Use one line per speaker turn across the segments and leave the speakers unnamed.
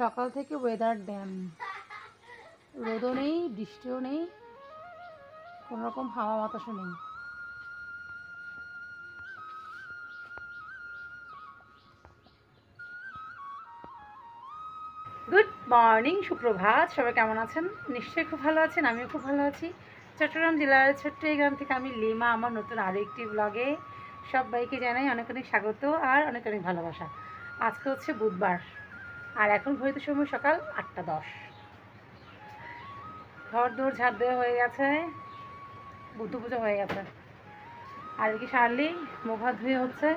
সকাল থেকে weather dam, রোদও নেই, বৃষ্টিও নেই, কোনোরকম হাওয়া বাতাসও নেই। গুড মর্নিং, সুপ্রভাত। সবাই কেমন আছেন? নিশ্চয়ই খুব ভালো আছেন, আমিও খুব ভালো আছি। চট্টগ্রাম জেলার ছোট্ট এই গ্রাম থেকে আমি লিমা আমার নতুন আরও একটি ব্লগে সবাইকে জানাই অনেক অনেক স্বাগত আর অনেক অনেক ভালোবাসা। আজকে হচ্ছে বুধবার আর এখন ঘড়িতে সময় সকাল 8:10। ঘর দৌড় ঝাড় দেওয়া হয়ে গেছে, বুদ্ধ পুজো হয়ে গেছে। আর কি সারলি মুখ হাত ধুয়ে হচ্ছে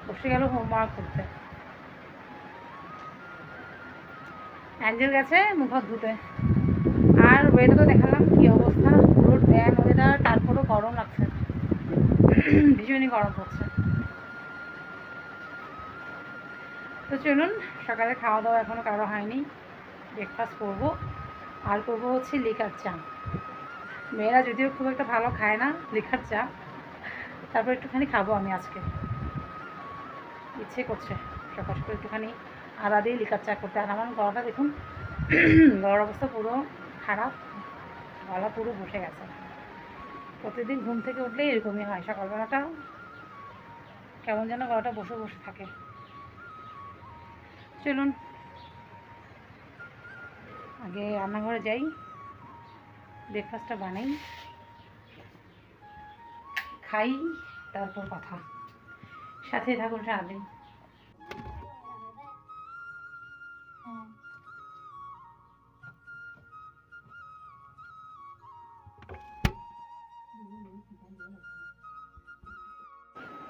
বসে গেল হোমওয়ার্ক করতে। অ্যাঞ্জেল গেছে মুখ হাত ধুতে। আর ওয়েদার তো দেখালাম কী অবস্থা, পুরো ড্যাম ওয়েদার, তারপরেও গরম লাগছে, ভীষণই গরম হচ্ছে। তো চলুন, সকালে খাওয়া দাওয়া এখনও কারো হয়নি, ব্রেকফাস্ট করবো। আর করবো হচ্ছে লিকার চা। মেয়েরা যদিও খুব একটা ভালো খায় না লিকার চা, তারপর একটুখানি খাবো আমি আজকে, ইচ্ছে করছে সকাল সকাল একটুখানি আদা দিয়ে লিকার চা করতে। আর আমার গলাটা দেখুন, গলার অবস্থা পুরো খারাপ, গলা পুরো বসে গেছে। প্রতিদিন ঘুম থেকে উঠলেই এরকমই হয়, সকালবেলাটা কেমন যেন গলাটা বসে বসে থাকে। চলুন আগে রান্নাঘরে যাই, ব্রেকফাস্টটা বানাই, খাই, তারপর কথা। সাথে থাকুন সারাদিন।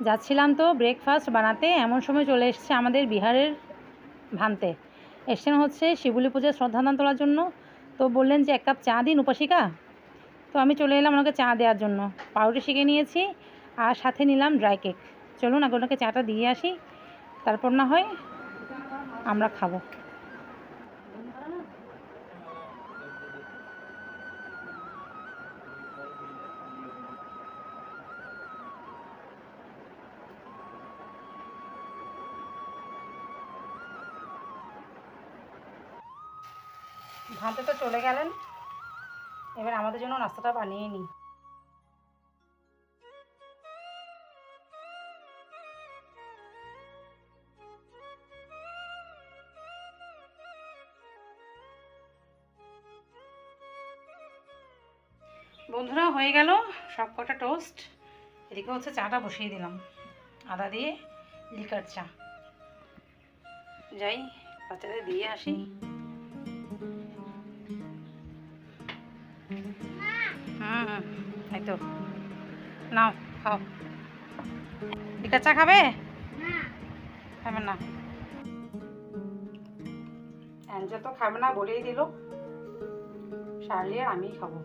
যাচ্ছিলাম তো ব্রেকফাস্ট বানাতে, এমন সময় চলে এসছে আমাদের বিহারের ভান্তে। এসছেন হচ্ছে শিবুলি পূজার শ্রদ্ধাদান তোলার জন্য। তো বললেন যে 1 কাপ চা দিন উপাসিকা। তো আমি চলে এলাম ওনাকে চা দেওয়ার জন্য। পাউরুটি শিখে নিয়েছি আর সাথে নিলাম ড্রাই কেক। চলুন আগে ওনাকে চাটা দিয়ে আসি, তারপর না হয় আমরা খাবো। ভান্তে তো চলে গেলেন, এবার আমাদের জন্য নাস্তাটা বানিয়ে নিই। বন্ধুরা, হয়ে গেল সব কটা টোস্ট। এদিকে হচ্ছে চাটা বসিয়ে দিলাম, আদা দিয়ে লিকার চা। যাই বাচ্চাদের দিয়ে আসি। এই তো নাও খাও। লিকার চা খাবে? খাবে না? অ্যাঞ্জেল তো খাবে না বলেই দিল, শার্লি আর আমিই খাবো।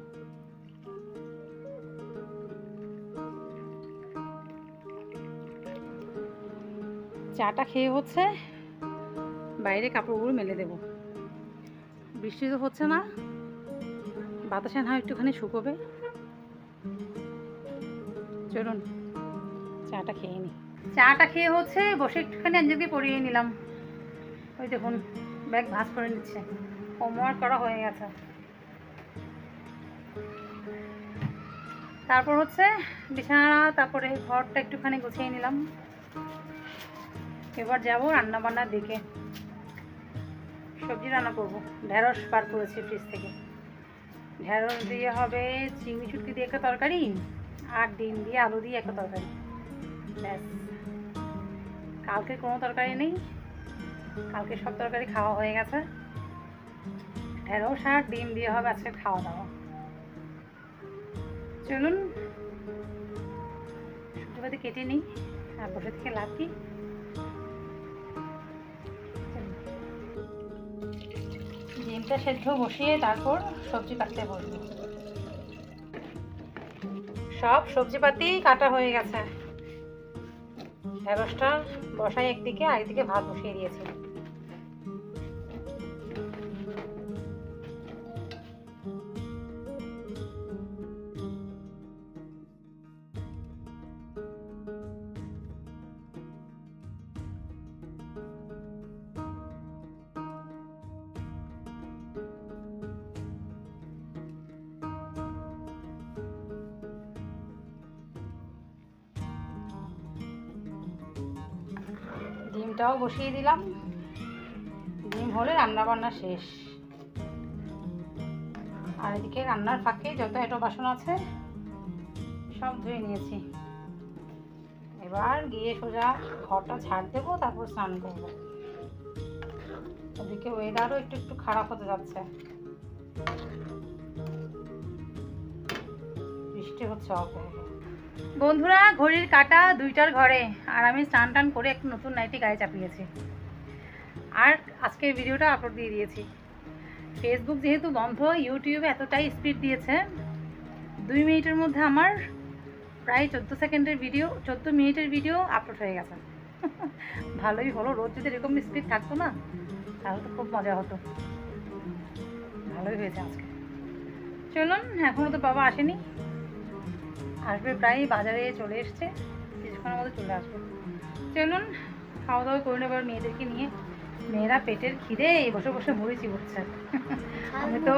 চাটা খেয়ে হচ্ছে বাইরে কাপড়গুলো মেলে দেব। বৃষ্টি তো হচ্ছে না, বাতাসে না একটুখানি শুকোবে। চলুন চাটা খেয়ে নিই। চাটা খেয়ে হচ্ছে বসে একটুখানি অ্যাঞ্জেলকে পরিয়ে নিলাম। ওই দেখুন ব্যাগ ভাঁজ করে নিচ্ছে, হোমওয়ার্ক করা হয়ে গেছে। তারপর হচ্ছে বিছানা, তারপরে ঘরটা একটুখানি গুছিয়ে নিলাম। এবার যাবো রান্না বান্নার দিকে। সবজি রান্না করবো, ঢেঁড়স বার করেছি ফ্রিজ থেকে। ঢেঁড়স দিয়ে হবে চিংড়ি শুটকি দিয়ে একটা তরকারি, আর ডিম দিয়ে আলু দিয়ে একটা তরকারি, ব্যাস। কালকে কোনো তরকারি নেই, কালকে সব তরকারি খাওয়া হয়ে গেছে। ঢেঁড়স আর ডিম দিয়ে হবে আজকে খাওয়া দাওয়া। চলুন সবজিপাতি কেটে নিই, আর বসে থেকে লাভ কি। ডিমটা সেদ্ধ বসিয়ে তারপর সবজি কাটতে বসবো। সব সবজিপাতি কাটা হয়ে গেছে, ঢেঁড়সটা বসাই একদিকে, আর একদিকে ভাত বসিয়ে দিয়েছি। ডিমটাও বসিয়ে দিলাম। ডিম হলে রান্না বান্না শেষ। আর এদিকে রান্নার ফাঁকে যত এটো বাসন আছে সব ধুয়ে নিয়েছি। এবার গিয়ে সোজা ঘরটা ঝাড় দেবো, তারপর স্নান করবো। ওদিকে ওয়েদারও একটু একটু খারাপ হতে যাচ্ছে, বৃষ্টি হচ্ছে অল্প। বন্ধুরা, ঘড়ির কাঁটা 2টার ঘরে, আর আমি স্নান টান করে একটু নতুন নাইটি গায়ে চাপিয়েছি আর আজকের ভিডিওটা আপলোড দিয়ে দিয়েছি। ফেসবুক যেহেতু বন্ধ, ইউটিউবে এতটাই স্পিড দিয়েছে, 2 মিনিটের মধ্যে আমার প্রায় 14 সেকেন্ডের ভিডিও, 14 মিনিটের ভিডিও আপলোড হয়ে গেছে। ভালোই হলো, রোজ যদি এরকম স্পিড থাকতো না তাহলে তো খুব মজা হতো। ভালোই হয়েছে আজকে। চলুন, এখনও তো বাবা আসেনি, আসবে প্রায়, বাজারে চলে এসছে, কিছুক্ষণের মধ্যে চলে আসবে। চলুন খাওয়া দাওয়া করে নেবার মেয়েদেরকে নিয়ে। মেয়েরা পেটের খিদে বসে বসে মুড়ি চিবুচ্ছে। আমি তো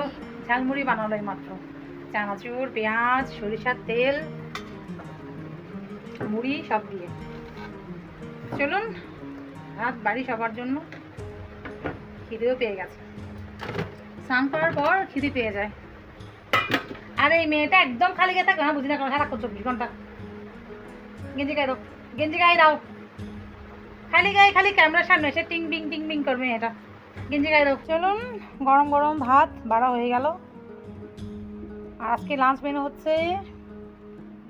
ঝালমুড়ি বানালো মাত্র, চানাচুর, পেঁয়াজ, সরিষার তেল, মুড়ি সব দিয়ে। চলুন, ভাত বাড়ি সবার জন্য। খিদেও পেয়ে গেছে, স্নান করার পর খিদে পেয়ে যায়। আর এই মেয়েটা একদম খালি গিয়ে থাকে না, বুঝি না, সারাক্ষণ 24 ঘন্টা। গেঞ্জি গায়ে দাও, গেঞ্জি গায়ে দাও, খালি গায়ে খালি ক্যামেরার সামনে এসে টিং বিং টিং বিং করবে এটা। গেঞ্জি গায়ে দাও। চলুন, গরম গরম ভাত বাড়া হয়ে গেল। আর আজকে লাঞ্চ মেনু হচ্ছে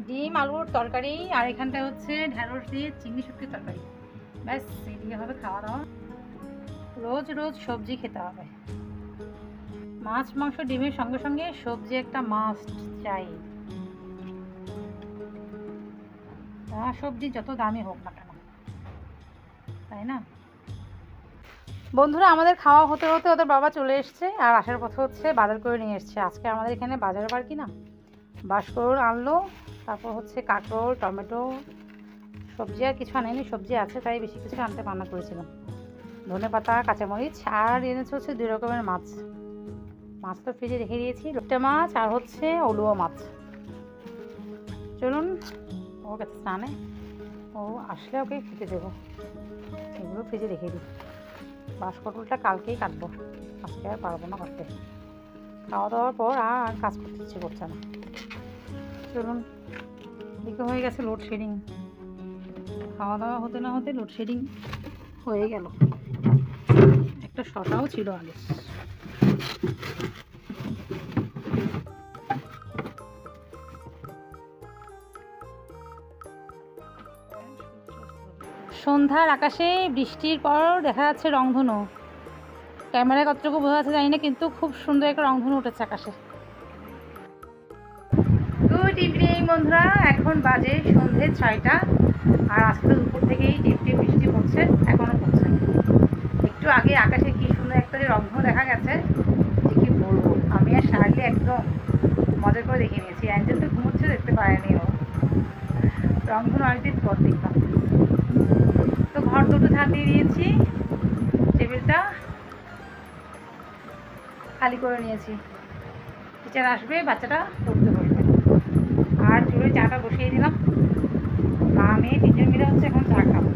ডিম আলুর তরকারি, আর এখানটায় হচ্ছে ঢ্যাঁড়স দিয়ে চিংড়ি শুটকির তরকারি। ব্যাস, এইদিকে হবে খাওয়া দাওয়া। রোজ রোজ সবজি খেতে হবে। মাছ মাংস ডিমের সঙ্গে সঙ্গে সবজি একটা মাস্ট চাই। সবজি যত দামি হোক না কেন, তাই না? বন্ধুরা, আমাদের খাওয়া হতে হতে ওদের বাবা চলে এসছে, আর আসার পথে হচ্ছে বাজার করে নিয়ে এসছে। আজকে আমাদের এখানে বাজার বার কি না, বাঁশকরুল আনলো, তারপর হচ্ছে কাঁকরোল, টমেটো, সবজি আর কিছু আনেনি, সবজি আছে তাই বেশি কিছু আনতে মানা করেছিলাম। ধনেপাতা, কাঁচামরিচ, আর এনেছে হচ্ছে 2 রকমের মাছ। মাছ তো ফ্রিজে রেখে দিয়েছি, লোটে মাছ আর হচ্ছে অলুয়া মাছ। চলুন, ও গেছে স্নানে, ও আসলে ওকে খেতে দেবো। এগুলো ফ্রিজে রেখে দিই। বাঁশকরুলটা কালকেই কাটবো, আজকে আর পারবো না কাটতে। খাওয়া দাওয়ার পর আর কাজ করতে ইচ্ছে করছে না। চলুন, এদিকে হয়ে গেছে লোডশেডিং। খাওয়া দাওয়া হতে না হতে লোডশেডিং হয়ে গেল। একটা শশাও ছিল আগে। সন্ধ্যার আকাশে বৃষ্টির পর দেখা যাচ্ছে রংধনু। ক্যামেরায় কতটুকু বোঝা যাচ্ছে জানি না, কিন্তু খুব সুন্দর একটা রংধনু উঠেছে আকাশে। গুড ইভিনিং বন্ধুরা, এখন বাজে সন্ধ্যে 6টা, আর আজকে তো দুপুর থেকেই টিপ টিপ বৃষ্টি পড়ছে, এখনও পড়ছে। একটু আগে আকাশে কি সুন্দর একটা যে রংধনু দেখা গেছে, যে কি বলবো। আমি আর শার্লি একদম মজা করে দেখে নিয়েছি। অ্যাঞ্জেল তো ঘুমোচ্ছে, দেখতে পারেনি ও। রংধনু অনেকদিন পর দেখলাম। তো ঘর দুটো ঝাঁট দিয়ে দিয়েছি, টেবিলটা খালি করে নিয়েছি। টিচার আসবে, বাচ্চাটা পড়তে বসবে। আর চুলে চাটা বসিয়ে দিলাম। মা মেয়ে 3জন মিলে হচ্ছে এখন চা খাবো।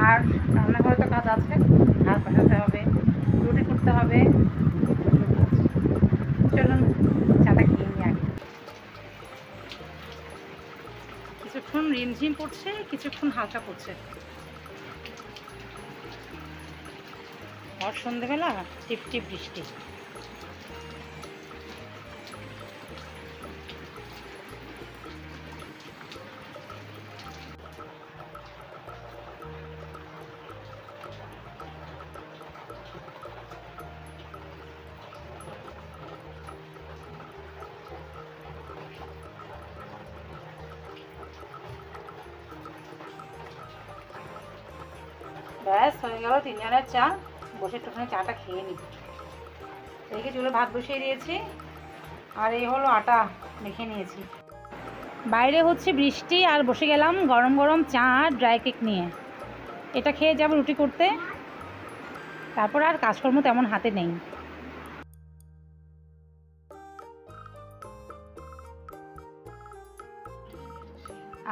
আর রান্নাঘরে তো কাজ আছে, ভাত বসাতে হবে, রুটি করতে হবে। চলুন চাটা খেয়ে নিয়ে আগে। কিছুক্ষণ রিমঝিম পড়ছে, কিছুক্ষণ হালকা পড়ছে। আর সন্ধ্যেবেলা টিপ টিপ বৃষ্টি। ব্যাস হয়ে গেল 3 জনের চা। বসে একটুখানি চাটা খেয়ে নিই। এদিকে চুলে ভাত বসিয়ে দিয়েছি, আর এই হলো আটা মেখে নিয়েছি। বাইরে হচ্ছে বৃষ্টি, আর বসে গেলাম গরম গরম চা আর ড্রাই কেক নিয়ে। এটা খেয়ে যাবো রুটি করতে, তারপর আর কাজকর্ম তেমন হাতে নেই।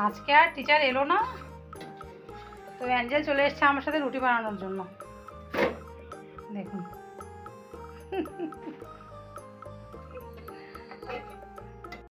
আজকে আর টিচার এলো না, তো অ্যাঞ্জেল চলে এসছে আমার সাথে রুটি বানানোর জন্য। দেখুন